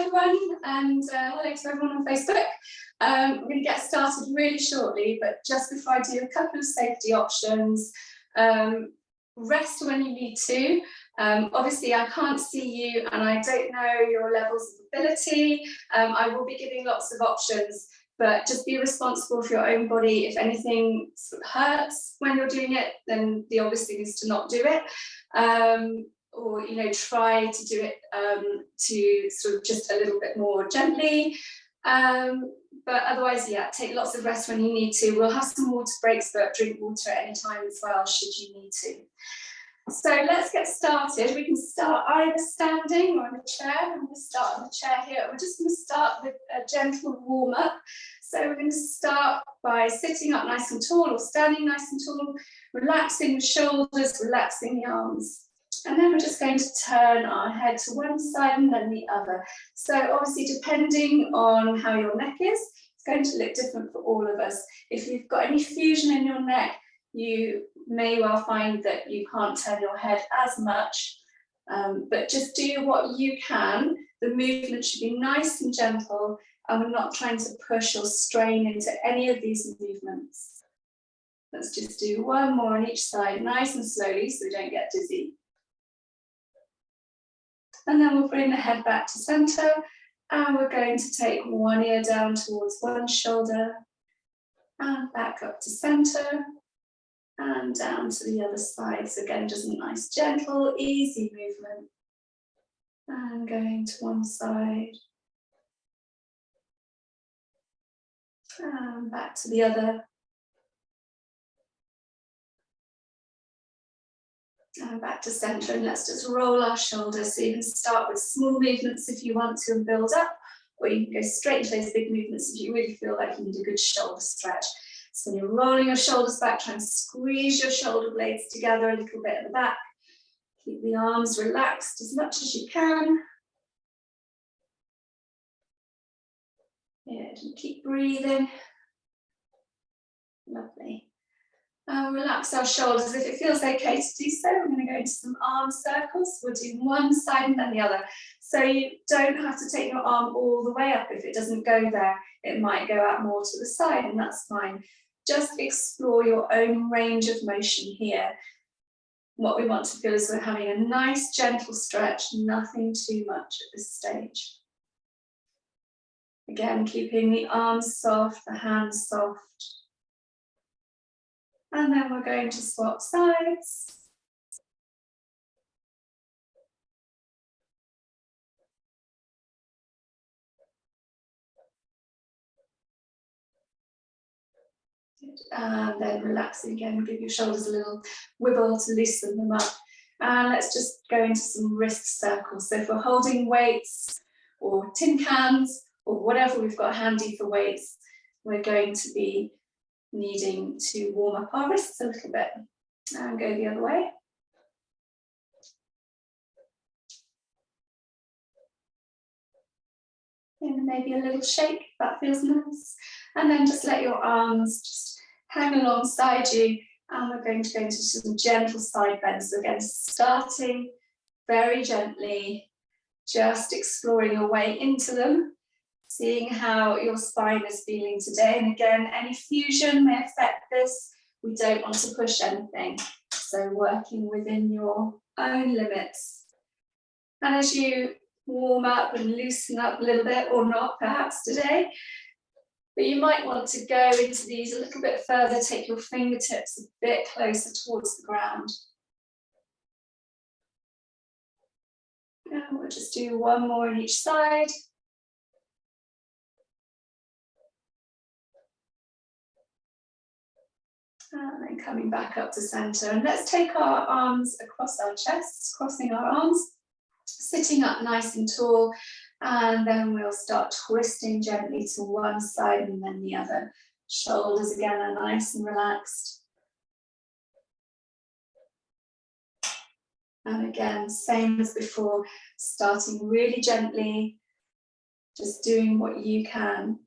everyone, and hello to everyone on Facebook. We're going to get started really shortly, but just before I do, a couple of safety options. Rest when you need to. Obviously, I can't see you and I don't know your levels of ability. I will be giving lots of options, but just be responsible for your own body. If anything sort of hurts when you're doing it, then the obvious thing is to not do it. Or try to do it to sort of just a little bit more gently, but otherwise, yeah, take lots of rest when you need to. We'll have some water breaks, but drink water at any time as well should you need to. So let's get started. We can start either standing or in a chair. I'm going to start on the chair here. We're just going to start with a gentle warm up. So we're going to start by sitting up nice and tall or standing nice and tall, relaxing the shoulders, relaxing the arms. And then we're just going to turn our head to one side and then the other. So obviously, depending on how your neck is, it's going to look different for all of us. If you've got any fusion in your neck, you may well find that you can't turn your head as much, but just do what you can. The movement should be nice and gentle, and we're not trying to push or strain into any of these movements. Let's just do one more on each side, nice and slowly, so we don't get dizzy. And then we'll bring the head back to center, and we're going to take one ear down towards one shoulder, and back up to center, and down to the other side. So again, just a nice, gentle, easy movement. And going to one side, and back to the other. And back to center, and let's just roll our shoulders. So you can start with small movements if you want to and build up, or you can go straight into those big movements if you really feel like you need a good shoulder stretch. So when you're rolling your shoulders back, try and squeeze your shoulder blades together a little bit at the back. Keep the arms relaxed as much as you can. Good, and keep breathing. Lovely. Relax our shoulders. If it feels okay to do so, we're going to go into some arm circles. We'll do one side and then the other. So you don't have to take your arm all the way up. If it doesn't go there, it might go out more to the side, and that's fine. Just explore your own range of motion here. What we want to feel is we're having a nice, gentle stretch, nothing too much at this stage. Again, keeping the arms soft, the hands soft. And then we're going to swap sides. Good. And then relaxing again, give your shoulders a little wibble to loosen them up. And let's just go into some wrist circles. So if we're holding weights or tin cans or whatever we've got handy for weights, we're going to be needing to warm up our wrists a little bit. And go the other way. And maybe a little shake, that feels nice. And then just let your arms just hang alongside you. And we're going to go into some gentle side bends. So again, starting very gently, just exploring your way into them. Seeing how your spine is feeling today. And again, any fusion may affect this. We don't want to push anything. So working within your own limits. And as you warm up and loosen up a little bit, or not perhaps today, but you might want to go into these a little bit further, take your fingertips a bit closer towards the ground. And we'll just do one more on each side. And then coming back up to center. And let's take our arms across our chests, crossing our arms, sitting up nice and tall. And then we'll start twisting gently to one side and then the other. Shoulders again are nice and relaxed. And again, same as before, starting really gently, just doing what you can.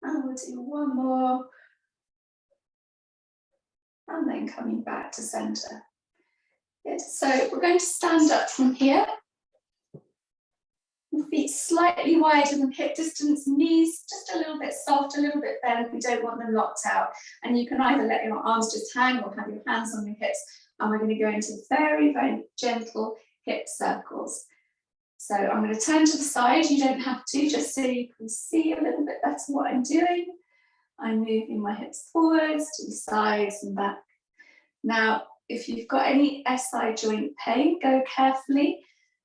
And we'll do one more. And then coming back to center. Good. So we're going to stand up from here. Feet slightly wider than hip distance, knees just a little bit soft, a little bit bent. We don't want them locked out. And you can either let your arms just hang or have your hands on your hips. And we're going to go into very, very gentle hip circles. So I'm going to turn to the side. You don't have to, just so you can see a little bit better what I'm doing. I'm moving my hips forwards to the sides and back. Now, if you've got any SI joint pain, go carefully.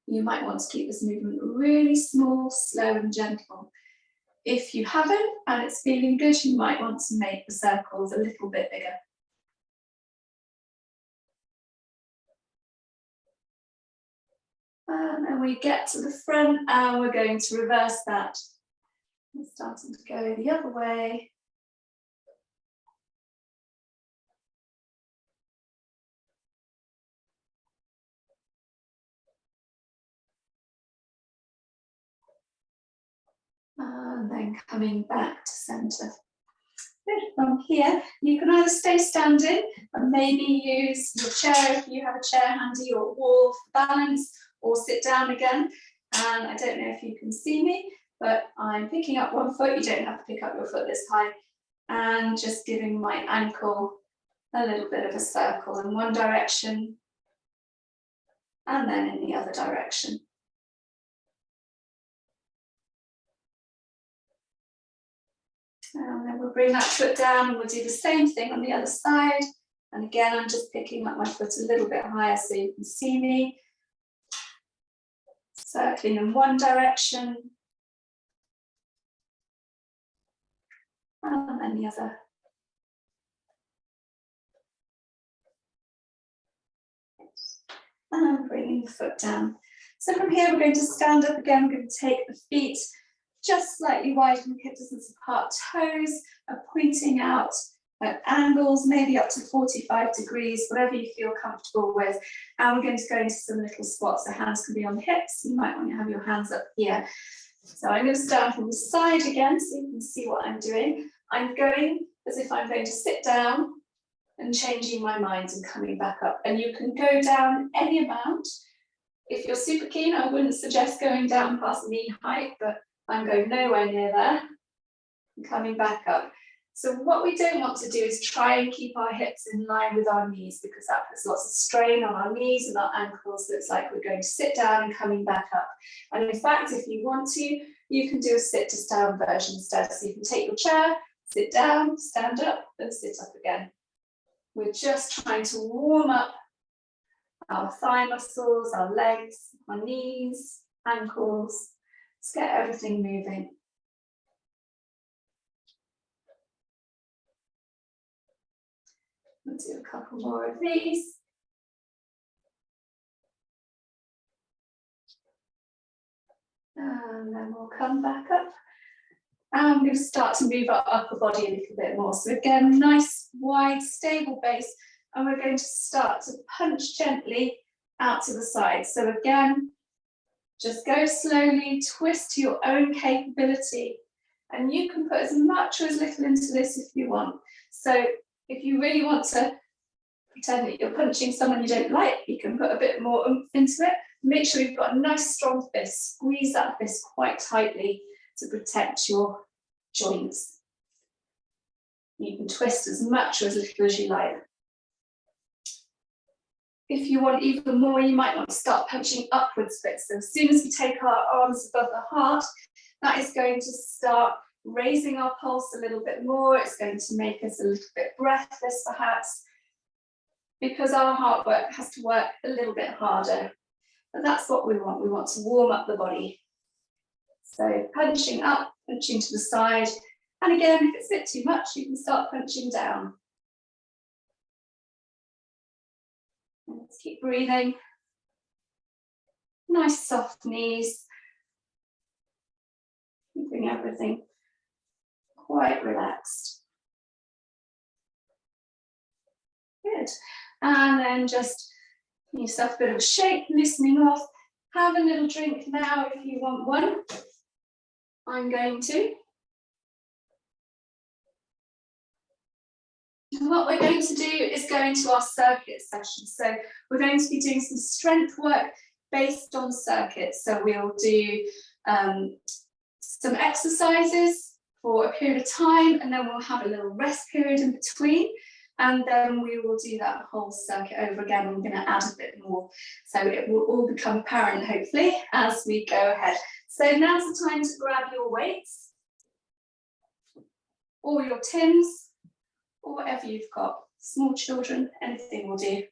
You might want to keep this movement really small, slow and gentle. If you haven't and it's feeling good, you might want to make the circles a little bit bigger. And then we get to the front and we're going to reverse that. We're starting to go the other way. And then coming back to center. Good. From here, you can either stay standing and maybe use your chair if you have a chair handy or a wall for balance, or sit down again. And I don't know if you can see me, but I'm picking up one foot. You don't have to pick up your foot this high. And just giving my ankle a little bit of a circle in one direction and then in the other direction. And then we'll bring that foot down and we'll do the same thing on the other side. And again, I'm just picking up my foot a little bit higher so you can see me. Circling in one direction. And then the other. And bringing the foot down. So from here, we're going to stand up again. We're going to take the feet just slightly wider than hip distance apart. Toes are pointing out at angles, maybe up to 45 degrees, whatever you feel comfortable with. And we're going to go into some little squats. The hands can be on the hips. You might want to have your hands up here. So I'm going to start from the side again so you can see what I'm doing. I'm going as if I'm going to sit down and changing my mind and coming back up. And you can go down any amount. If you're super keen, I wouldn't suggest going down past knee height, but I'm going nowhere near there and coming back up. So what we don't want to do is try and keep our hips in line with our knees, because that puts lots of strain on our knees and our ankles. So it's like we're going to sit down and coming back up. And in fact, if you want to, you can do a sit to stand version instead. So you can take your chair, sit down, stand up and sit up again. We're just trying to warm up our thigh muscles, our legs, our knees, ankles. Let's get everything moving. We'll do a couple more of these. And then we'll come back up. And I'm going to start to move our upper body a little bit more. So again, nice, wide, stable base. And we're going to start to punch gently out to the side. So again, just go slowly, twist to your own capability. And you can put as much or as little into this if you want. So if you really want to pretend that you're punching someone you don't like, you can put a bit more oomph into it. Make sure you've got a nice strong fist. Squeeze that fist quite tightly to protect your joints. You can twist as much or as little as you like. If you want even more, you might want to start punching upwards a bit. So as soon as we take our arms above the heart, that is going to start raising our pulse a little bit more. It's going to make us a little bit breathless perhaps, because our heart work has to work a little bit harder. But that's what we want. We want to warm up the body. So punching up, punching to the side. And again, if it's a bit too much, you can start punching down. Let's keep breathing. Nice soft knees. Keeping everything quite relaxed. Good. And then just give yourself a bit of a shake, loosening off. Have a little drink now if you want one. I'm going to. what we're going to do is go into our circuit session. So we're going to be doing some strength work based on circuits. So we'll do some exercises for a period of time, and then we'll have a little rest period in between. And then we will do that whole circuit over again. I'm going to add a bit more. So it will all become apparent, hopefully, as we go ahead. So now's the time to grab your weights, or your tins, or whatever you've got. Small children, anything will do.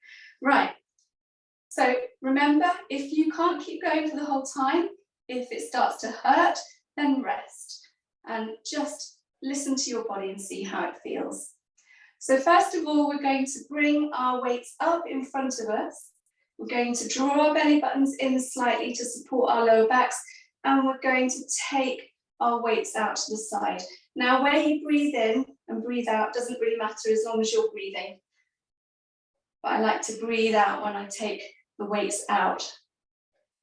Right. So remember, if you can't keep going for the whole time, if it starts to hurt, then rest. And just listen to your body and see how it feels. So first of all, we're going to bring our weights up in front of us. We're going to draw our belly buttons in slightly to support our lower backs, and we're going to take our weights out to the side. Now, where you breathe in and breathe out doesn't really matter as long as you're breathing. But I like to breathe out when I take the weights out.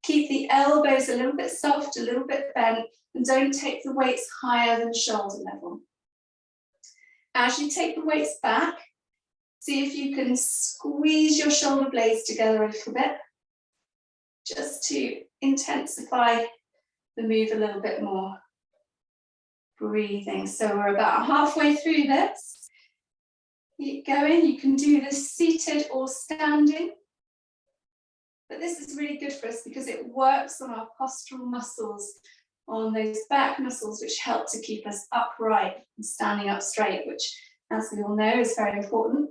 Keep the elbows a little bit soft, a little bit bent, and don't take the weights higher than shoulder level. As you take the weights back, see if you can squeeze your shoulder blades together a little bit, just to intensify the move a little bit more. Breathing. So we're about halfway through this. Keep going. You can do this seated or standing. But this is really good for us because it works on our postural muscles, on those back muscles which help to keep us upright and standing up straight, which, as we all know, is very important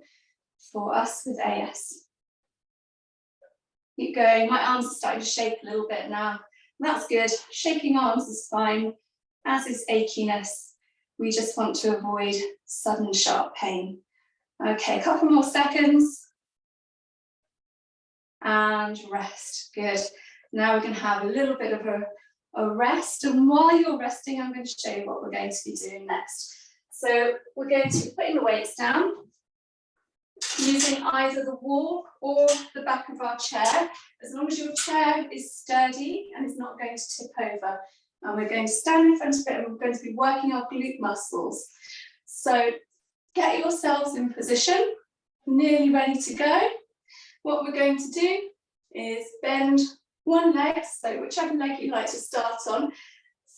for us with AS. Keep going. My arms are starting to shake a little bit now. That's good. Shaking arms is fine, as is achiness. We just want to avoid sudden sharp pain. Okay, a couple more seconds. And rest. Good. Now we can have a little bit of a rest, and while you're resting, I'm going to show you what we're going to be doing next. So we're going to be putting the weights down, using either the wall or the back of our chair, as long as your chair is sturdy and is not going to tip over. And we're going to stand in front of it, and we're going to be working our glute muscles. So get yourselves in position, nearly ready to go. What we're going to do is bend one leg, so whichever leg you like to start on,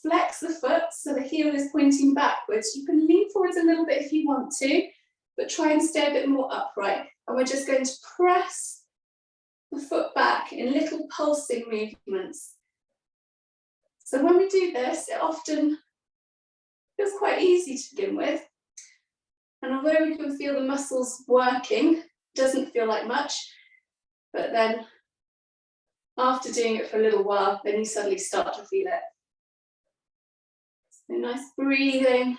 flex the foot so the heel is pointing backwards. You can lean forwards a little bit if you want to, but try and stay a bit more upright. And we're just going to press the foot back in little pulsing movements. So when we do this, it often feels quite easy to begin with. And although we can feel the muscles working, it doesn't feel like much, but then after doing it for a little while, then you suddenly start to feel it. So nice breathing.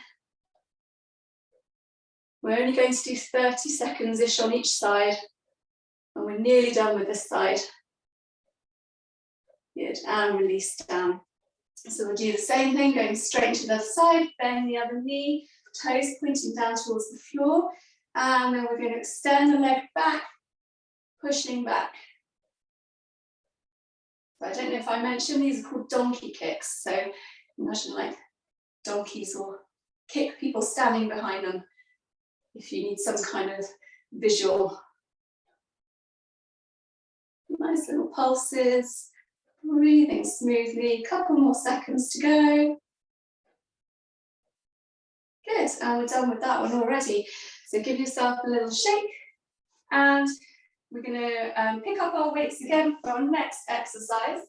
We're only going to do 30 seconds-ish on each side, and we're nearly done with this side. Good, and release down. So we'll do the same thing, going straight to the other side, bend the other knee, toes pointing down towards the floor, and then we're going to extend the leg back, pushing back. So I don't know if I mentioned, these are called donkey kicks. So imagine like donkeys will kick people standing behind them if you need some kind of visual. Nice little pulses, breathing smoothly, a couple more seconds to go. Good, and we're done with that one already. So give yourself a little shake, and we're going to pick up our weights again for our next exercise.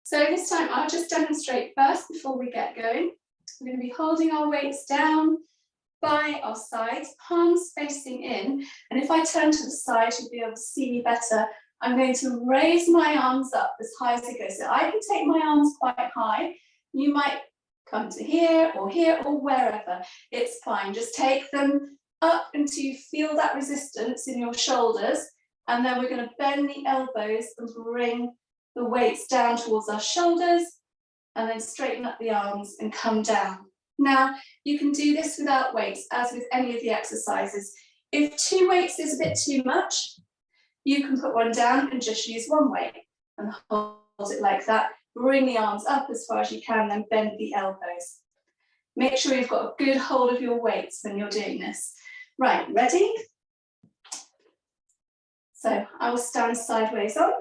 So this time I'll just demonstrate first before we get going. We're going to be holding our weights down by our sides, palms facing in. And if I turn to the side, you'll be able to see me better. I'm going to raise my arms up as high as I go. So I can take my arms quite high. You might come to here or wherever. It's fine. Just take them up until you feel that resistance in your shoulders. And then we're going to bend the elbows and bring the weights down towards our shoulders, and then straighten up the arms and come down. Now, you can do this without weights, as with any of the exercises. If 2 weights is a bit too much, you can put one down and just use 1 weight and hold it like that. Bring the arms up as far as you can, then bend the elbows. Make sure you've got a good hold of your weights when you're doing this. Right, ready? So I will stand sideways on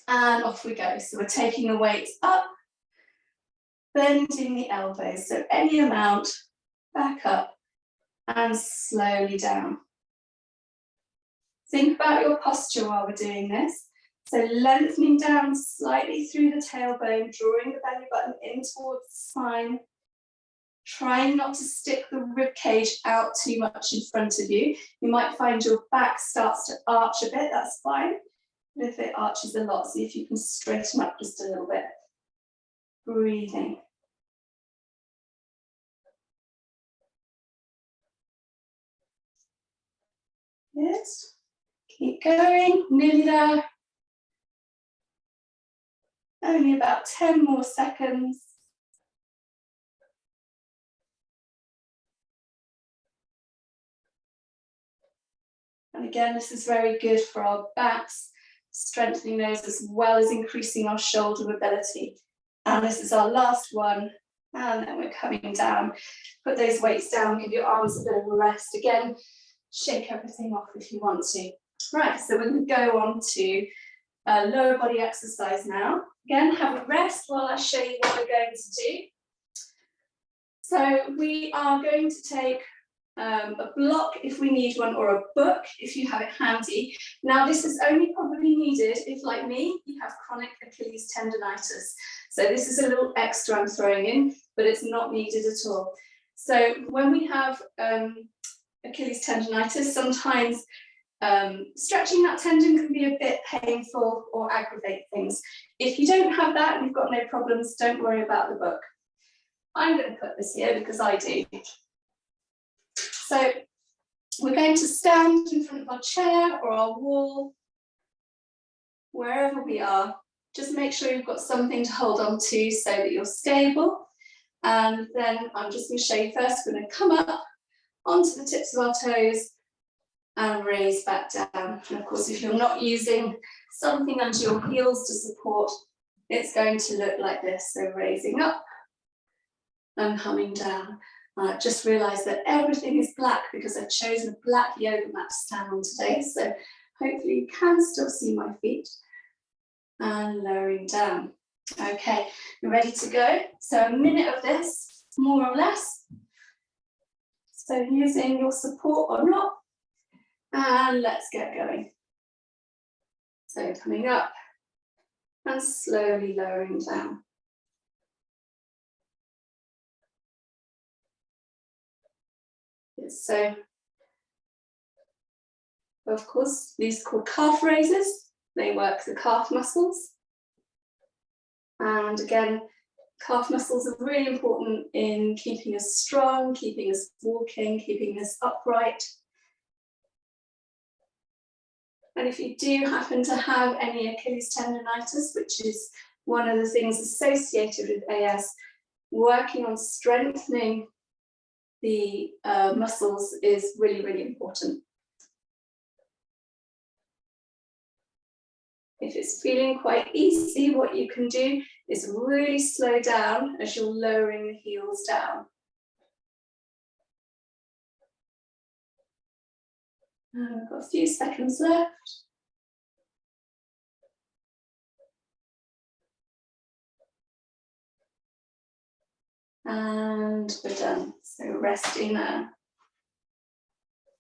and off we go. So we're taking the weights up, bending the elbows, so any amount, back up and slowly down. Think about your posture while we're doing this. So lengthening down slightly through the tailbone, drawing the belly button in towards the spine. Trying not to stick the rib cage out too much in front of you. You might find your back starts to arch a bit, that's fine. But if it arches a lot, see if you can straighten up just a little bit. Breathing. Good. Keep going, nearly there. Only about 10 more seconds. And again, this is very good for our backs, strengthening those as well as increasing our shoulder mobility. And this is our last one. And then we're coming down. Put those weights down, give your arms a bit of a rest. Again, shake everything off if you want to. Right, so we're going to go on to lower body exercise now. Again, have a rest while I show you what we're going to do. So we are going to take a block if we need one, or a book if you have it handy. Now this is only probably needed if, like me, you have chronic Achilles tendonitis. So this is a little extra I'm throwing in, but it's not needed at all. So when we have Achilles tendonitis, sometimes stretching that tendon can be a bit painful or aggravate things. If you don't have that and you've got no problems, don't worry about the book. I'm going to put this here because I do. So we're going to stand in front of our chair or our wall, wherever we are. Just make sure you've got something to hold on to so that you're stable. And then I'm just going to show you first, we're going to come up onto the tips of our toes and raise back down. And of course, if you're not using something under your heels to support, it's going to look like this. So raising up and coming down. I've just realised that everything is black because I've chosen a black yoga mat to stand on today. So hopefully you can still see my feet. And lowering down. Okay, you're ready to go. So a minute of this, more or less. So using your support or not. And let's get going. So coming up and slowly lowering down. So, of course, these are called calf raises. They work the calf muscles. And again, calf muscles are really important in keeping us strong, keeping us walking, keeping us upright. And if you do happen to have any Achilles tendonitis, which is one of the things associated with AS, working on strengthening the muscles is really, really important. If it's feeling quite easy, what you can do is really slow down as you're lowering the heels down. And we've got a few seconds left. And we're done. So resting there.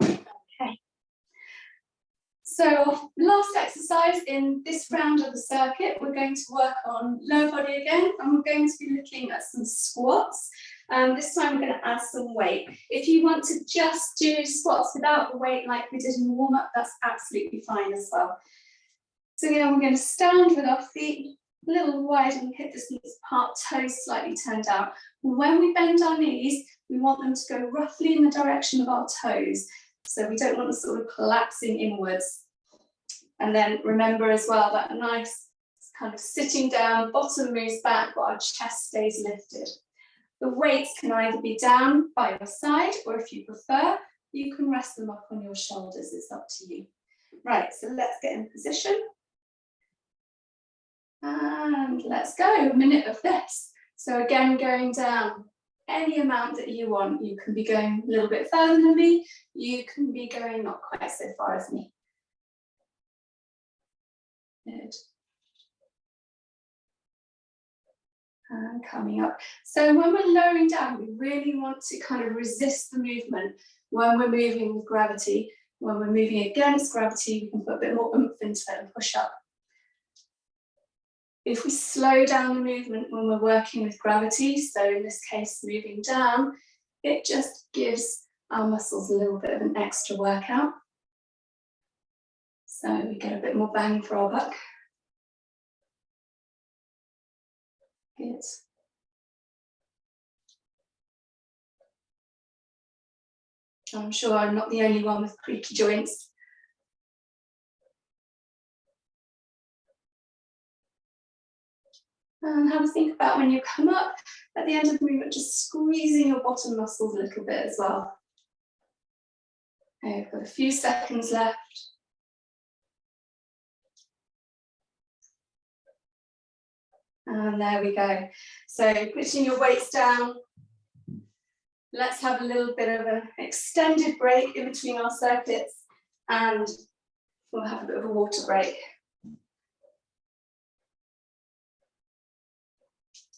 Okay. So last exercise in this round of the circuit, we're going to work on lower body again, and we're going to be looking at some squats. This time we're going to add some weight. If you want to just do squats without the weight like we did in the warm-up, that's absolutely fine as well. So again, we're going to stand with our feet a little wide and hip distance apart, toes slightly turned out. When we bend our knees, we want them to go roughly in the direction of our toes. So we don't want them sort of collapsing inwards. And then remember as well that nice kind of sitting down, bottom moves back, but our chest stays lifted. The weights can either be down by your side, or if you prefer, you can rest them up on your shoulders. It's up to you. Right, so let's get in position. And let's go, a minute of this. So again, going down, any amount that you want. You can be going a little bit further than me. You can be going not quite so far as me. Good. And coming up. So when we're lowering down, we really want to kind of resist the movement when we're moving with gravity. When we're moving against gravity, we can put a bit more oomph into it and push up. If we slow down the movement when we're working with gravity, so in this case, moving down, it just gives our muscles a little bit of an extra workout. So we get a bit more bang for our buck. Good. I'm sure I'm not the only one with creaky joints. And have a think about when you come up at the end of the movement, just squeezing your bottom muscles a little bit as well. Okay, we've got a few seconds left. And there we go. So putting your weights down. Let's have a little bit of an extended break in between our circuits, and we'll have a bit of a water break.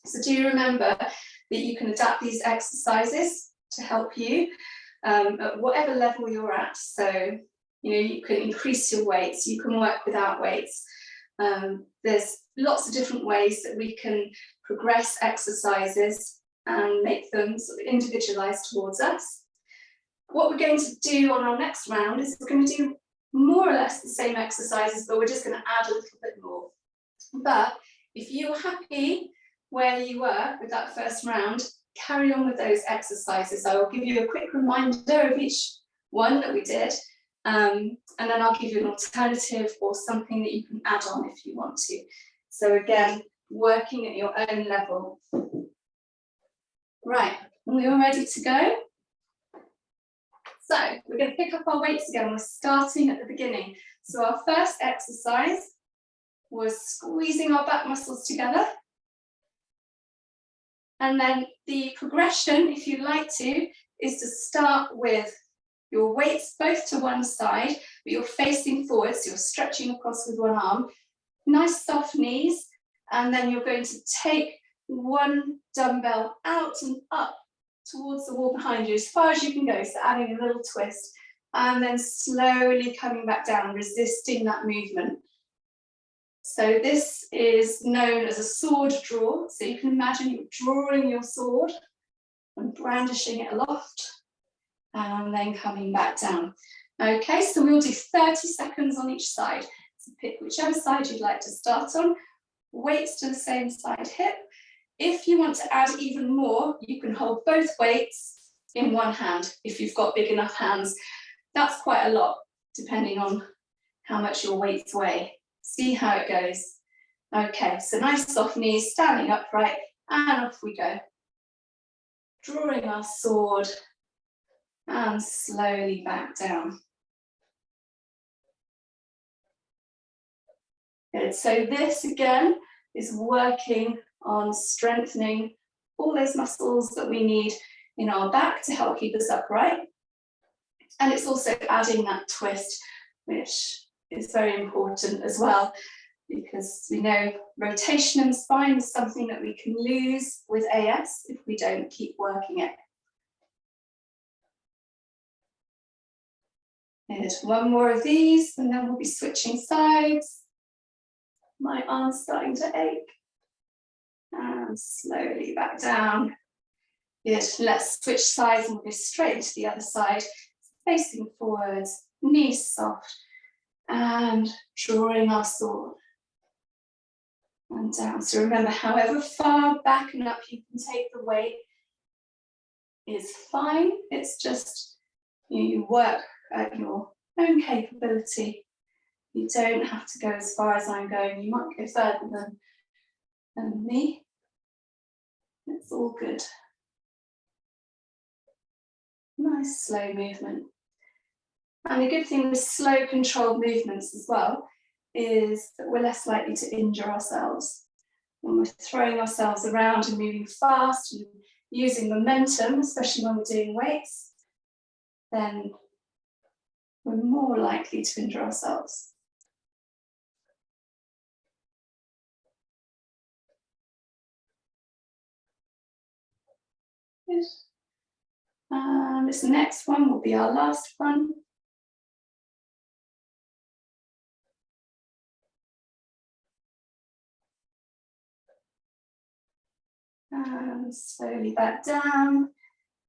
So do you remember that you can adapt these exercises to help you at whatever level you're at. So, you can increase your weights, you can work without weights. There's lots of different ways that we can progress exercises and make them sort of individualized towards us. What we're going to do on our next round is we're going to do more or less the same exercises, but we're just going to add a little bit more. But if you're happy where you were with that first round, carry on with those exercises. I will give you a quick reminder of each one that we did, and then I'll give you an alternative or something that you can add on if you want to. So again, working at your own level. Right, we all ready to go? So we're going to pick up our weights again. We're starting at the beginning. So our first exercise was squeezing our back muscles together. And then the progression, if you'd like to, is to start with your weights both to one side, but you're facing forwards, so you're stretching across with one arm. Nice soft knees, and then you're going to take one dumbbell out and up towards the wall behind you as far as you can go, so adding a little twist, and then slowly coming back down, resisting that movement. So this is known as a sword draw. So you can imagine you're drawing your sword and brandishing it aloft and then coming back down. Okay, so we'll do 30 seconds on each side. So pick whichever side you'd like to start on. Weights to the same side hip. If you want to add even more, you can hold both weights in one hand if you've got big enough hands. That's quite a lot, depending on how much your weights weigh. See how it goes. Okay, so nice soft knees, standing upright, and off we go. Drawing our sword and slowly back down. Good, so this again is working on strengthening all those muscles that we need in our back to help keep us upright. And it's also adding that twist, which is very important as well, because we know rotation in spine is something that we can lose with AS if we don't keep working it. Here's one more of these, and then we'll be switching sides. My arm's starting to ache. And slowly back down. Good. Let's switch sides and we'll go straight into the other side. Facing forwards, knees soft, and drawing our sword. And down. So remember, however far back and up you can take the weight is fine. It's just you work at your own capability. You don't have to go as far as I'm going. You might go further than me. It's all good. Nice slow movement. And the good thing with slow controlled movements as well is that we're less likely to injure ourselves. When we're throwing ourselves around and moving fast, and using momentum, especially when we're doing weights, then we're more likely to injure ourselves. Good. And this next one will be our last one. And slowly back down,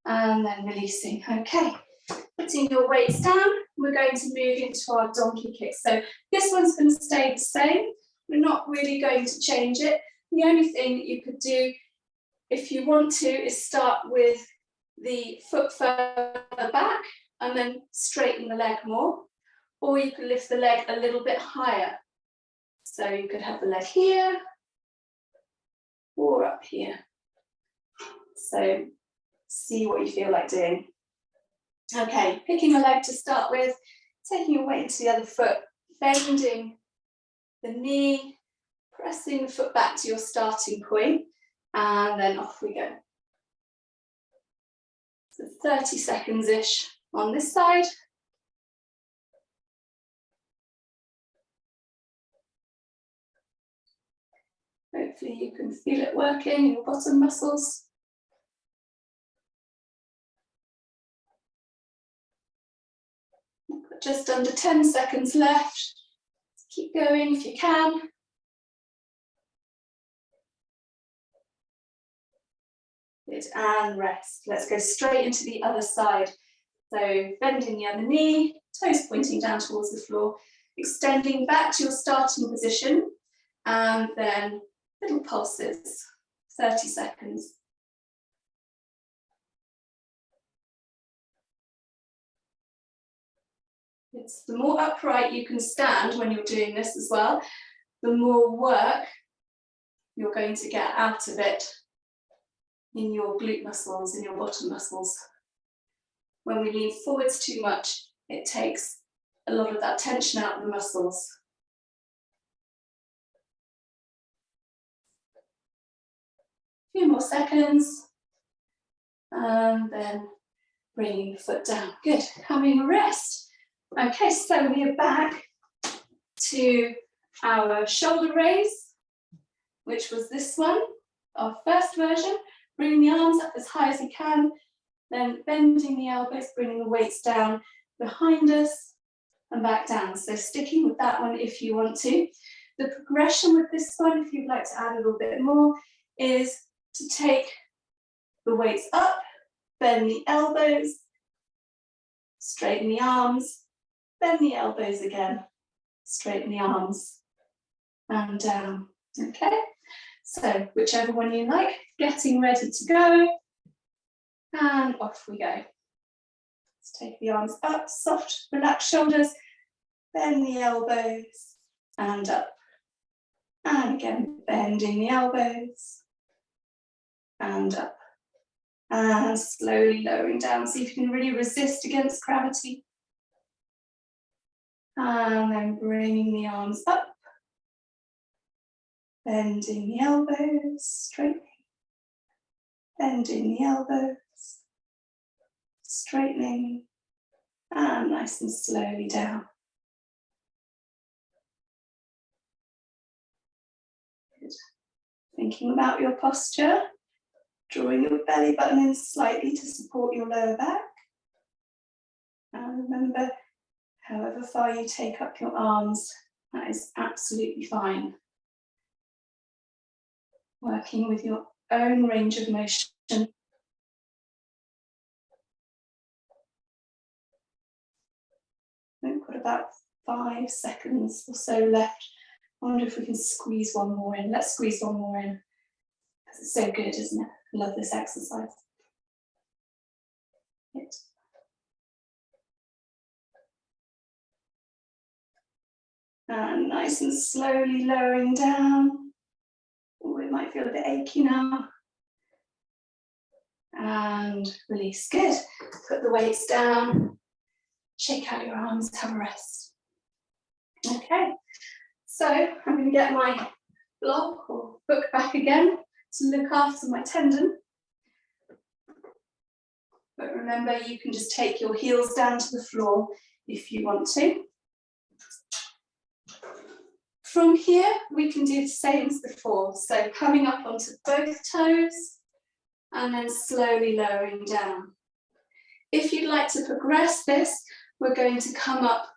and then releasing. Okay, putting your weights down, we're going to move into our donkey kick. So this one's going to stay the same. We're not really going to change it. The only thing that you could do, if you want to, is start with the foot further back and then straighten the leg more. Or you could lift the leg a little bit higher. So you could have the leg here or up here. So see what you feel like doing. Okay, picking a leg to start with, taking your weight into the other foot, bending the knee, pressing the foot back to your starting point, and then off we go. So 30 seconds-ish on this side. Hopefully you can feel it working in your bottom muscles. Just under 10 seconds left. Keep going if you can. Good, and rest. Let's go straight into the other side. So bending the other knee, toes pointing down towards the floor, extending back to your starting position, and then little pulses, 30 seconds. It's the more upright you can stand when you're doing this as well, the more work you're going to get out of it in your glute muscles, in your bottom muscles. When we lean forwards too much, it takes a lot of that tension out of the muscles. A few more seconds, and then bringing the foot down. Good, having a rest. Okay, so we are back to our shoulder raise, which was this one, our first version. Bring the arms up as high as you can, then bending the elbows, bringing the weights down behind us and back down. So sticking with that one if you want to. The progression with this one, if you'd like to add a little bit more, is to take the weights up, bend the elbows, straighten the arms, bend the elbows again, straighten the arms, and down. Okay, so whichever one you like, getting ready to go, and off we go. Let's take the arms up, soft, relaxed shoulders, bend the elbows, and up. And again, bending the elbows, and up. And slowly lowering down, see if you can really resist against gravity. And then bringing the arms up, bending the elbows, straightening, bending the elbows, straightening, and nice and slowly down. Good. Thinking about your posture, drawing your belly button in slightly to support your lower back. And remember, however far you take up your arms, that is absolutely fine. Working with your own range of motion. We've got about 5 seconds or so left. I wonder if we can squeeze one more in. Let's squeeze one more in, because it's so good, isn't it? I love this exercise. Good. And nice and slowly lowering down. Oh, it might feel a bit achy now. And release. Good. Put the weights down. Shake out your arms, have a rest. Okay. So I'm going to get my block or book back again to look after my tendon. But remember, you can just take your heels down to the floor if you want to. From here, we can do the same as before. So coming up onto both toes and then slowly lowering down. If you'd like to progress this, we're going to come up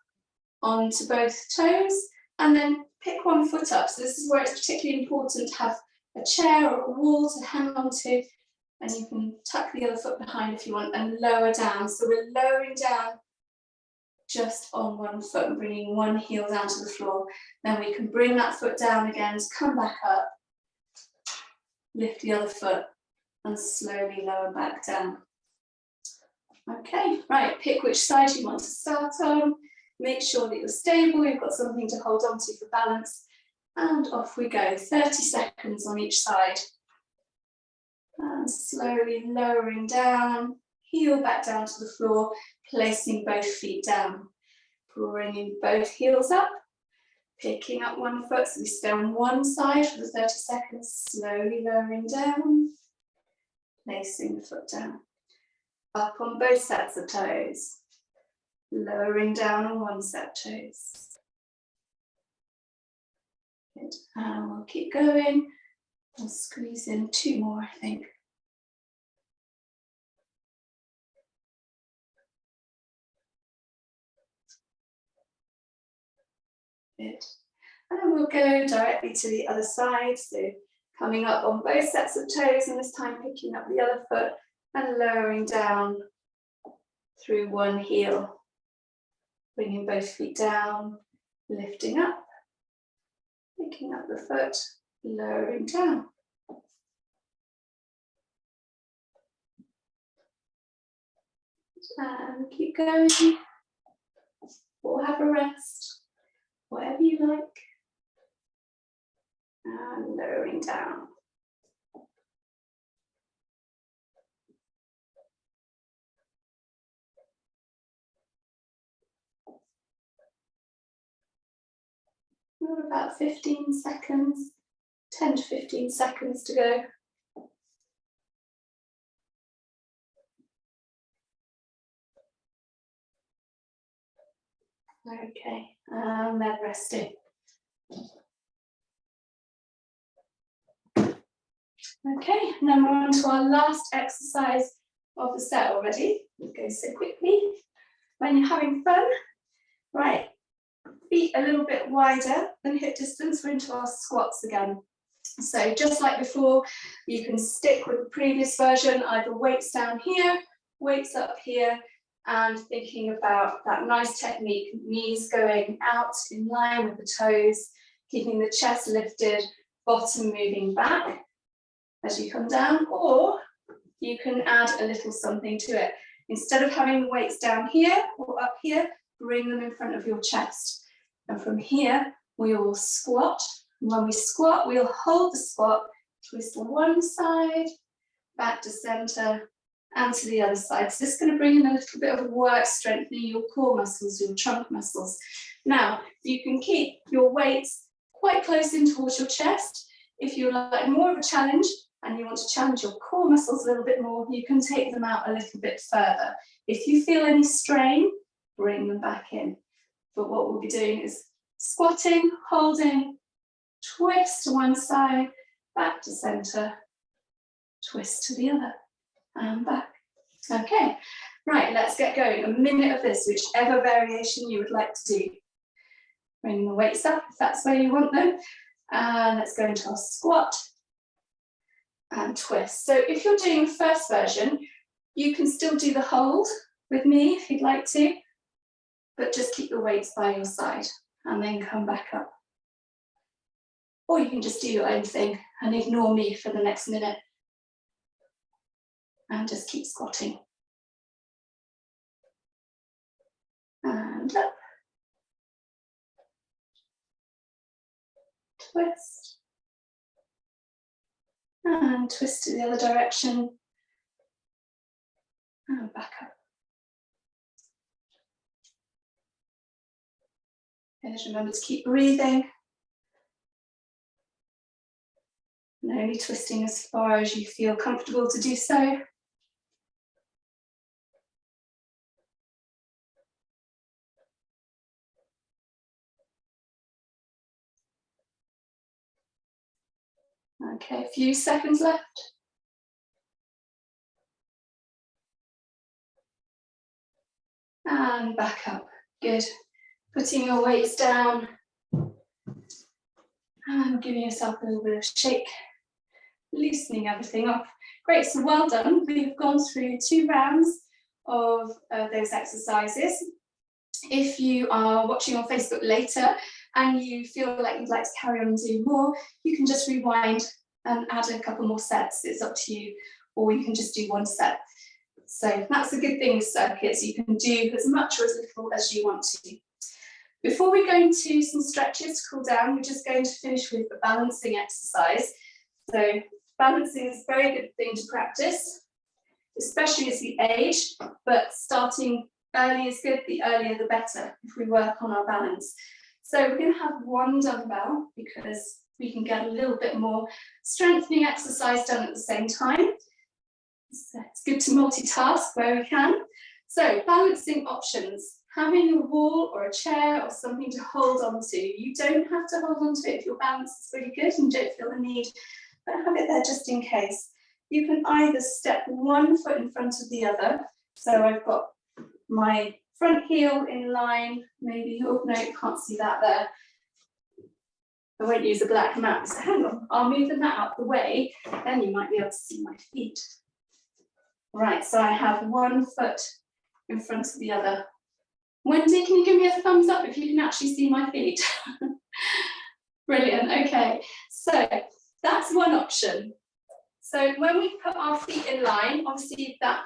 onto both toes and then pick one foot up. So this is where it's particularly important to have a chair or a wall to hang onto, and you can tuck the other foot behind if you want and lower down. So we're lowering down just on one foot and bringing one heel down to the floor. Then we can bring that foot down again to come back up, lift the other foot and slowly lower back down. Okay, right, pick which side you want to start on. Make sure that you're stable, you've got something to hold on to for balance, and off we go. 30 seconds on each side. And slowly lowering down, heel back down to the floor, placing both feet down. Bringing both heels up, picking up one foot, so we stay on one side for the 30 seconds, slowly lowering down, placing the foot down. Up on both sets of toes, lowering down on one set of toes. Good, and we'll keep going. We'll squeeze in 2 more, I think. Good. And then we'll go directly to the other side, so coming up on both sets of toes and this time picking up the other foot and lowering down through one heel. Bringing both feet down, lifting up, picking up the foot, lowering down. And keep going, or have a rest, whatever you like. And lowering down. We've got about 15 seconds, 10 to 15 seconds to go. Okay, and then resting. Okay, now we're on to our last exercise of the set already. It goes so quickly. When you're having fun, right, feet a little bit wider than hip distance, we're into our squats again. So just like before, you can stick with the previous version, either weights down here, weights up here, and thinking about that nice technique, knees going out in line with the toes, keeping the chest lifted, bottom moving back as you come down, or you can add a little something to it. Instead of having the weights down here or up here, bring them in front of your chest. And from here, we will squat. And when we squat, we'll hold the squat, twist to one side, back to center, and to the other side. So this is going to bring in a little bit of work strengthening your core muscles, your trunk muscles. Now, you can keep your weights quite close in towards your chest. If you like more of a challenge and you want to challenge your core muscles a little bit more, you can take them out a little bit further. If you feel any strain, bring them back in. But what we'll be doing is squatting, holding, twist to one side, back to center, twist to the other, and back. Okay, right, let's get going. A minute of this, whichever variation you would like to do. Bring the weights up if that's where you want them. And let's go into our squat and twist. So if you're doing the first version, you can still do the hold with me if you'd like to, but just keep the weights by your side and then come back up. Or you can just do your own thing and ignore me for the next minute and just keep squatting. And up. Twist. And twist to the other direction. And back up. And just remember to keep breathing. And only twisting as far as you feel comfortable to do so. Okay, a few seconds left. And back up. Good. Putting your weights down. And giving yourself a little bit of shake. Loosening everything up. Great, so well done. We've gone through 2 rounds of those exercises. If you are watching on Facebook later and you feel like you'd like to carry on and do more, you can just rewind and add a couple more sets. It's up to you, or you can just do 1 set. So that's a good thing with circuits. You can do as much or as little as you want to. Before we go into some stretches to cool down, we're just going to finish with a balancing exercise. So balancing is a very good thing to practice, especially as we age, but starting early is good, the earlier the better if we work on our balance. So we're going to have 1 dumbbell because we can get a little bit more strengthening exercise done at the same time. So it's good to multitask where we can. So balancing options. Having a wall or a chair or something to hold on to. You don't have to hold on to it if your balance is really good and you don't feel the need, but have it there just in case. You can either step 1 foot in front of the other. So I've got my front heel in line, maybe, oh no, you can't see that there. I won't use a black mat, so hang on, I'll move the mat out the way, then you might be able to see my feet. Right, so I have 1 foot in front of the other. Wendy, can you give me a thumbs up if you can actually see my feet? Brilliant, okay. So that's one option. So when we put our feet in line, obviously that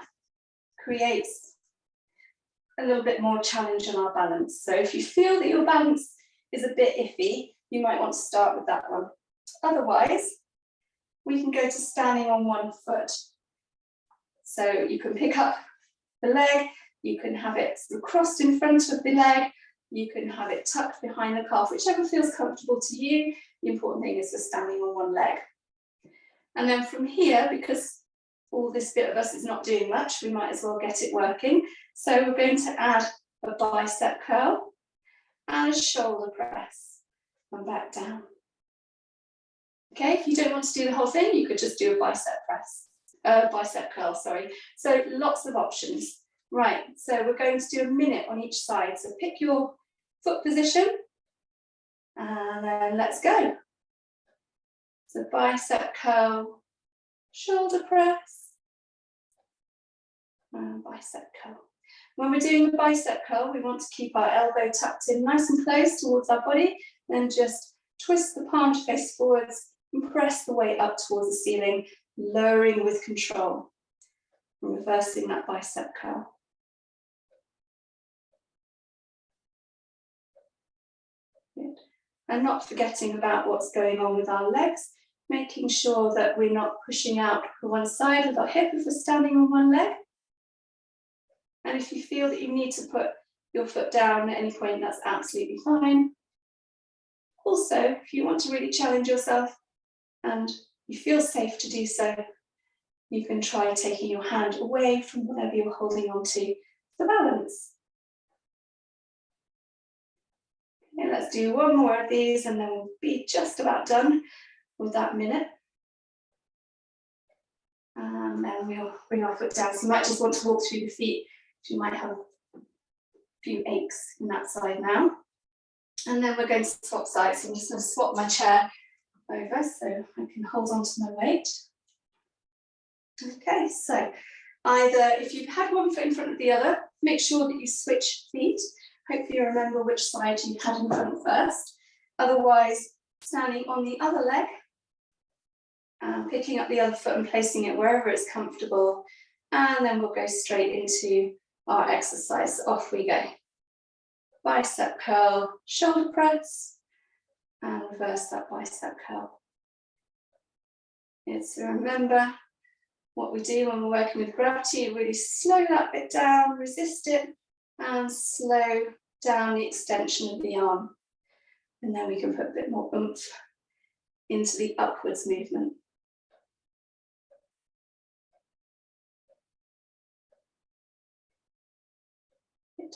creates a little bit more challenge on our balance. So if you feel that your balance is a bit iffy, you might want to start with that one. Otherwise, we can go to standing on 1 foot. So you can pick up the leg, you can have it crossed in front of the leg, you can have it tucked behind the calf, whichever feels comfortable to you. The important thing is we're standing on 1 leg. And then from here, because all this bit of us is not doing much, we might as well get it working. So we're going to add a bicep curl and a shoulder press and back down. Okay, if you don't want to do the whole thing, you could just do a bicep curl, sorry. So lots of options. Right, so we're going to do a minute on each side. So pick your foot position and then let's go. So bicep curl, shoulder press, and bicep curl. When we're doing the bicep curl, we want to keep our elbow tucked in nice and close towards our body, then just twist the palm to face forwards and press the weight up towards the ceiling, lowering with control, and reversing that bicep curl. Good. And not forgetting about what's going on with our legs, making sure that we're not pushing out to one side with our hip if we're standing on 1 leg. And if you feel that you need to put your foot down at any point, that's absolutely fine. Also, if you want to really challenge yourself and you feel safe to do so, you can try taking your hand away from whatever you're holding on to for balance. Okay, let's do 1 more of these and then we'll be just about done with that minute. And then we'll bring our foot down. So you might just want to walk through the feet. You might have a few aches in that side now. And then we're going to swap sides. So I'm just going to swap my chair over so I can hold on to my weight. Okay, so either if you've had 1 foot in front of the other, make sure that you switch feet. Hopefully you remember which side you had in front first. Otherwise, standing on the other leg, picking up the other foot and placing it wherever it's comfortable. And then we'll go straight into our exercise. So off we go. Bicep curl, shoulder press, and reverse that bicep curl. Yes, so remember what we do when we're working with gravity, really slow that bit down, resist it, and slow down the extension of the arm. And then we can put a bit more oomph into the upwards movement. Good.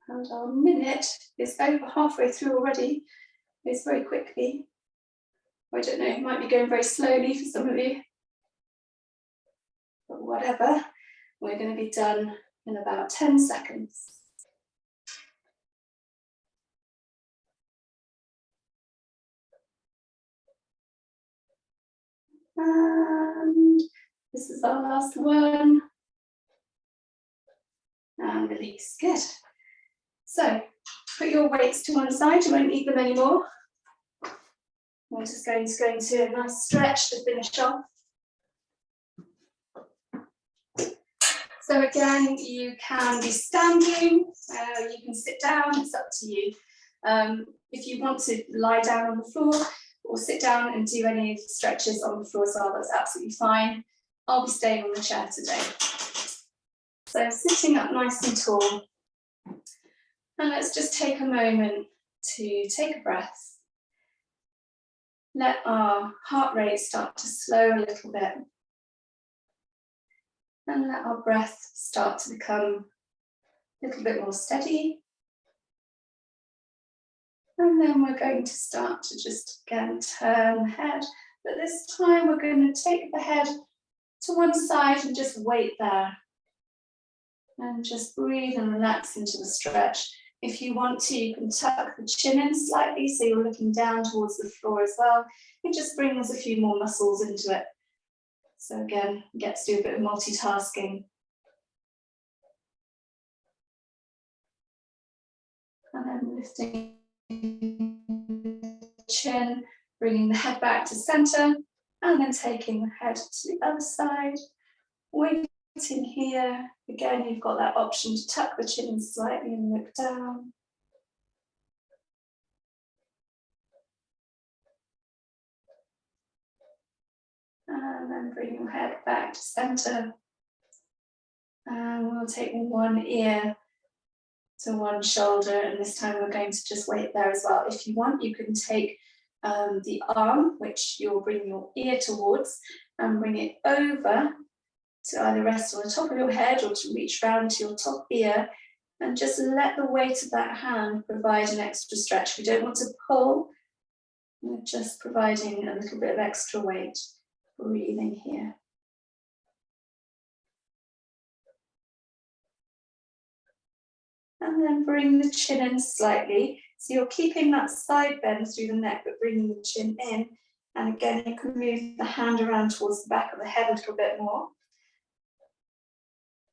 And our minute is over halfway through already. It's very quickly. I don't know, it might be going very slowly for some of you. But whatever, we're going to be done in about 10 seconds. And this is our last one. And release, good. So, put your weights to one side, you won't need them anymore. We're just going to go into a nice stretch to finish off. So again, you can be standing, you can sit down, it's up to you. If you want to lie down on the floor or sit down and do any of the stretches on the floor as well, that's absolutely fine. I'll be staying on the chair today. So sitting up nice and tall. And let's just take a moment to take a breath. Let our heart rate start to slow a little bit. And let our breath start to become a little bit more steady. And then we're going to start to just again turn the head. But this time we're going to take the head to one side and just wait there. And just breathe and relax into the stretch. If you want to, you can tuck the chin in slightly so you're looking down towards the floor as well. It just brings a few more muscles into it. So again, get to do a bit of multitasking. And then lifting the chin, bringing the head back to center, and then taking the head to the other side. Waiting here. Again, you've got that option to tuck the chin in slightly and look down. And then bring your head back to center. And we'll take one ear to one shoulder, and this time we're going to just wait there as well. If you want, you can take the arm, which you'll bring your ear towards, and bring it over to either rest on the top of your head or to reach round to your top ear, and just let the weight of that hand provide an extra stretch. We don't want to pull, we're just providing a little bit of extra weight. Breathing here. And then bring the chin in slightly. So you're keeping that side bend through the neck, but bringing the chin in. And again, you can move the hand around towards the back of the head a little bit more.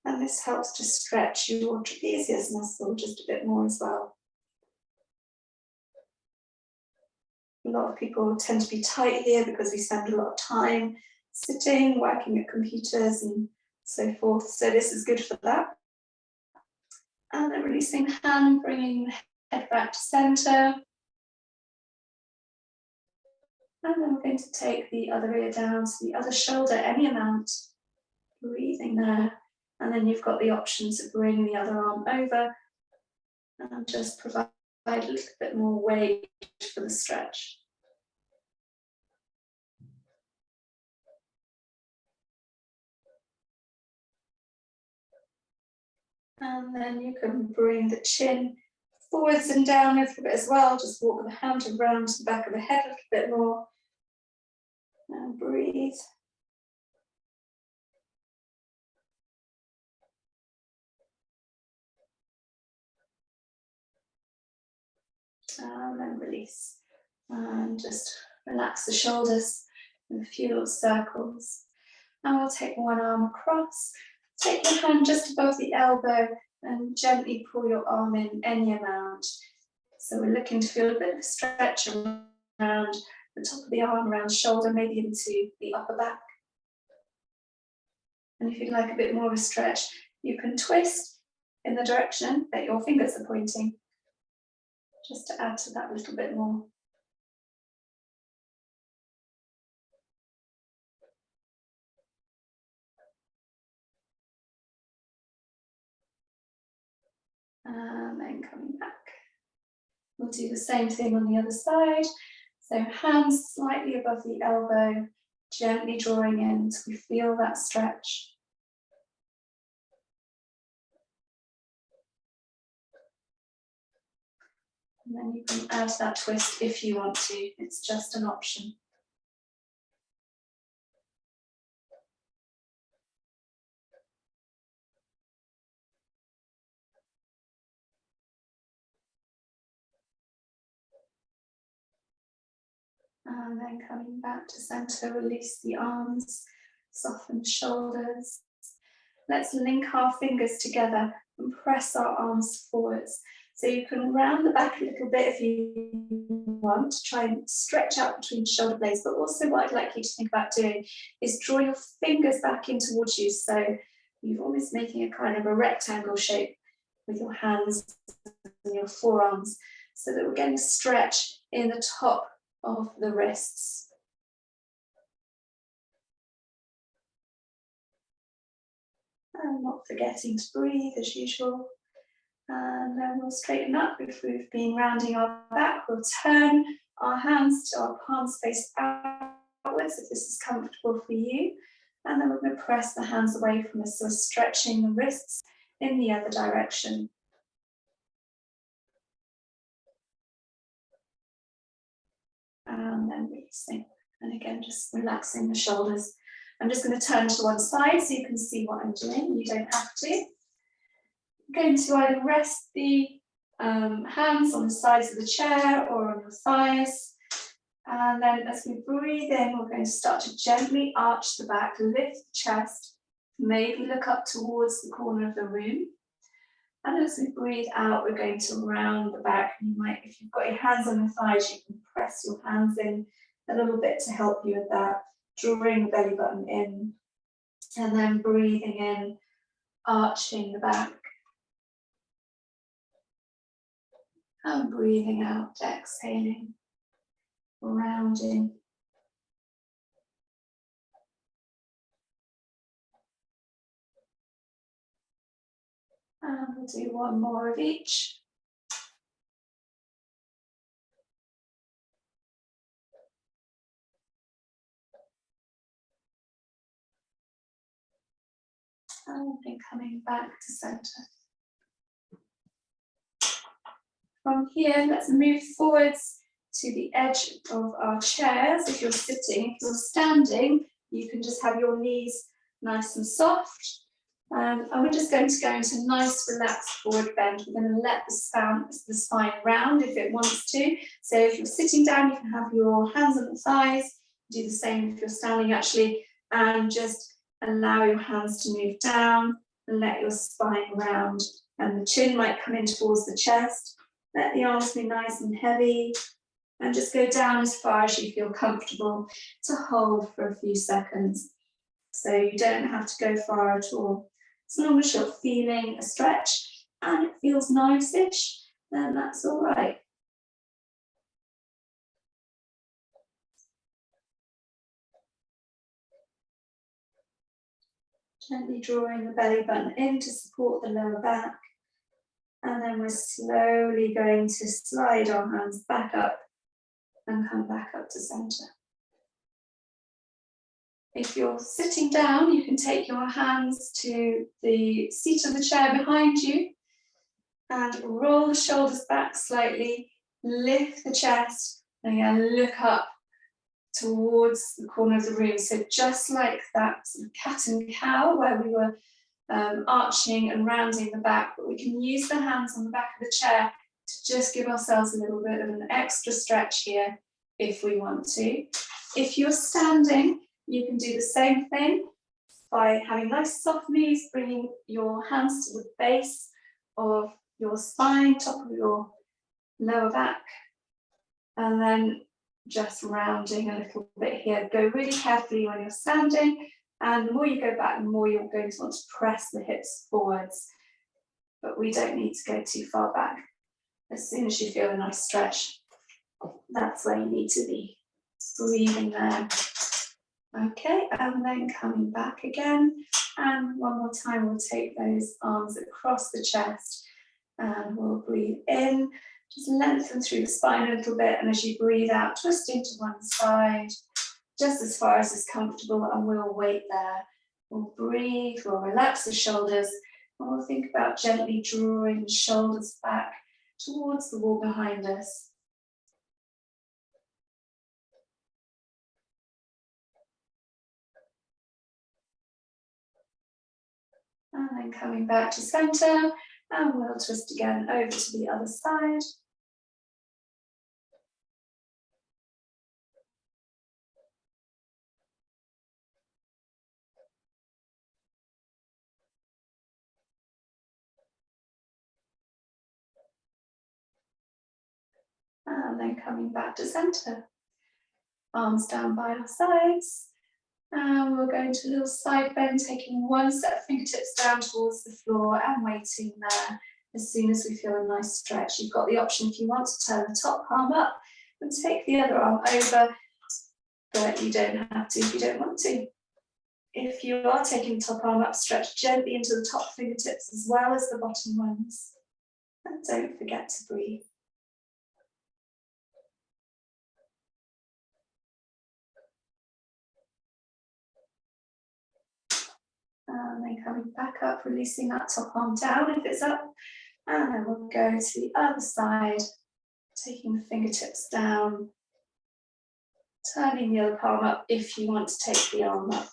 And this helps to stretch your trapezius muscle just a bit more as well. A lot of people tend to be tight here because we spend a lot of time sitting, working at computers and so forth. So this is good for that. And then releasing the hand, bringing the head back to center. And then we're going to take the other ear down to the other shoulder, any amount. Breathing there. And then you've got the option to bring the other arm over and just provide a little bit more weight for the stretch. And then you can bring the chin forwards and down a little bit as well. Just walk the hand around to the back of the head a little bit more. And breathe. And then release. And just relax the shoulders in a few little circles. And we'll take one arm across. Take your hand just above the elbow and gently pull your arm in any amount. So we're looking to feel a bit of a stretch around the top of the arm, around the shoulder, maybe into the upper back. And if you'd like a bit more of a stretch, you can twist in the direction that your fingers are pointing, just to add to that little bit more. And then coming back. We'll do the same thing on the other side. So hands slightly above the elbow, gently drawing in until we feel that stretch. And then you can add that twist if you want to. It's just an option. And then coming back to center, release the arms, soften the shoulders. Let's link our fingers together and press our arms forwards. So you can round the back a little bit if you want to try and stretch out between shoulder blades, but also what I'd like you to think about doing is draw your fingers back in towards you. So you're almost making a kind of a rectangle shape with your hands and your forearms so that we're getting a stretch in the top of the wrists. And not forgetting to breathe as usual. And then we'll straighten up. If we've been rounding our back, we'll turn our hands to our palms face outwards if this is comfortable for you. And then we're going to press the hands away from us, so stretching the wrists in the other direction. And then releasing. And again, just relaxing the shoulders. I'm just going to turn to one side so you can see what I'm doing. You don't have to. I'm going to either rest the hands on the sides of the chair or on your thighs. And then as we breathe in, we're going to start to gently arch the back, lift the chest, maybe look up towards the corner of the room. And as we breathe out, we're going to round the back. You might, if you've got your hands on your thighs, you can press your hands in a little bit to help you with that, drawing the belly button in, and then breathing in, arching the back. And breathing out, exhaling, rounding. And we'll do one more of each. And then coming back to center. From here, let's move forwards to the edge of our chairs. If you're sitting, if you're standing, you can just have your knees nice and soft. And we're just going to go into nice relaxed forward bend. We're going to let the spine round if it wants to. So if you're sitting down, you can have your hands on the thighs. Do the same if you're standing actually, and just allow your hands to move down and let your spine round. And the chin might come in towards the chest. Let the arms be nice and heavy. And just go down as far as you feel comfortable to hold for a few seconds. So you don't have to go far at all. As long as you're feeling a stretch and it feels nice-ish, then that's all right. Gently drawing the belly button in to support the lower back. And then we're slowly going to slide our hands back up and come back up to center. If you're sitting down, you can take your hands to the seat of the chair behind you and roll the shoulders back slightly, lift the chest, and again look up towards the corner of the room. So just like that sort of cat and cow where we were arching and rounding the back, but we can use the hands on the back of the chair to just give ourselves a little bit of an extra stretch here if we want to. If you're standing, you can do the same thing by having nice soft knees, bringing your hands to the base of your spine, top of your lower back, and then just rounding a little bit here. Go really carefully when you're standing, and the more you go back, the more you're going to want to press the hips forwards. But we don't need to go too far back. As soon as you feel a nice stretch, that's where you need to be. Breathing there. Okay, and then coming back again. And one more time, we'll take those arms across the chest and we'll breathe in. Just lengthen through the spine a little bit, and as you breathe out, twisting to one side, just as far as is comfortable, and we'll wait there. We'll breathe, we'll relax the shoulders, and we'll think about gently drawing the shoulders back towards the wall behind us. And then coming back to centre, and we'll twist again over to the other side. And then coming back to centre. Arms down by our sides. And we'll go into a little side bend, taking one set of fingertips down towards the floor and waiting there. As soon as we feel a nice stretch, you've got the option if you want to turn the top arm up and take the other arm over, but you don't have to if you don't want to. If you are taking the top arm up, stretch gently into the top fingertips as well as the bottom ones. And don't forget to breathe. And then coming back up, releasing that top arm down if it's up. And then we'll go to the other side, taking the fingertips down, turning the other palm up if you want to take the arm up.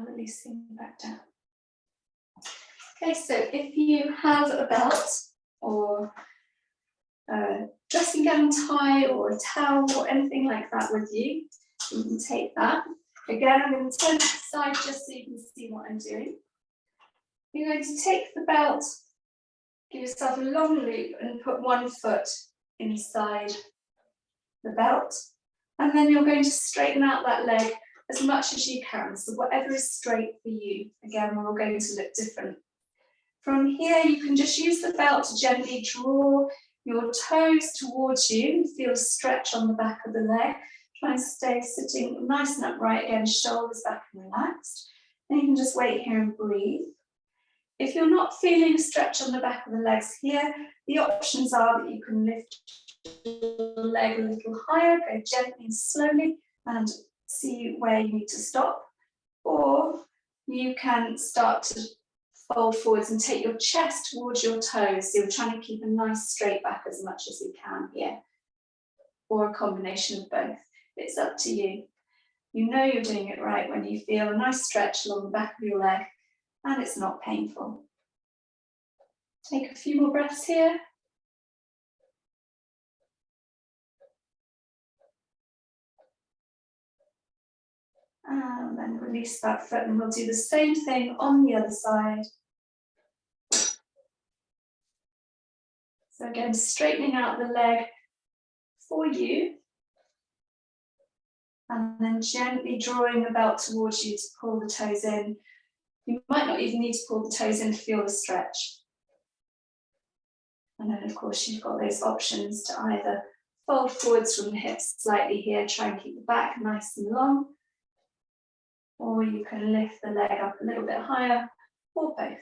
Releasing back down. Okay, so if you have a belt or a dressing gown tie or a towel or anything like that with you, you can take that. Again, I'm going to turn to the side just so you can see what I'm doing. You're going to take the belt, give yourself a long loop and put one foot inside the belt. And then you're going to straighten out that leg as much as you can. So whatever is straight for you. Again, we're all going to look different. From here, you can just use the belt to gently draw your toes towards you and feel a stretch on the back of the leg. Try and stay sitting nice and upright again, shoulders back and relaxed. Then you can just wait here and breathe. If you're not feeling a stretch on the back of the legs here, the options are that you can lift your leg a little higher, go gently and slowly and see where you need to stop. Or you can start to fold forwards and take your chest towards your toes. So you're trying to keep a nice straight back as much as you can here. Or a combination of both. It's up to you. You know you're doing it right when you feel a nice stretch along the back of your leg and it's not painful. Take a few more breaths here. And then release that foot and we'll do the same thing on the other side. So again, straightening out the leg for you. And then gently drawing the belt towards you to pull the toes in. You might not even need to pull the toes in to feel the stretch. And then of course you've got those options to either fold forwards from the hips slightly here, try and keep the back nice and long. Or you can lift the leg up a little bit higher, or both.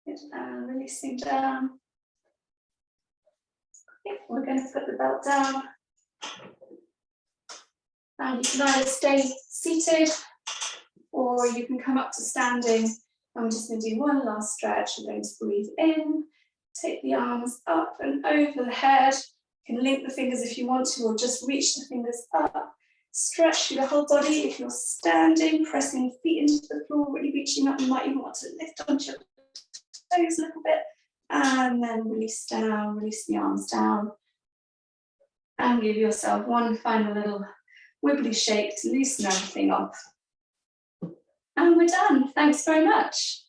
Good, and releasing down. Okay, we're going to put the belt down. And you can either stay seated, or you can come up to standing. And we're just going to do one last stretch. We're going to breathe in, take the arms up and over the head. You can link the fingers if you want to, or just reach the fingers up. Stretch through the whole body. If you're standing, pressing your feet into the floor, really reaching up. You might even want to lift onto your toes a little bit. And then release down, release the arms down. And give yourself one final little wibbly shake to loosen everything off. And we're done. Thanks very much.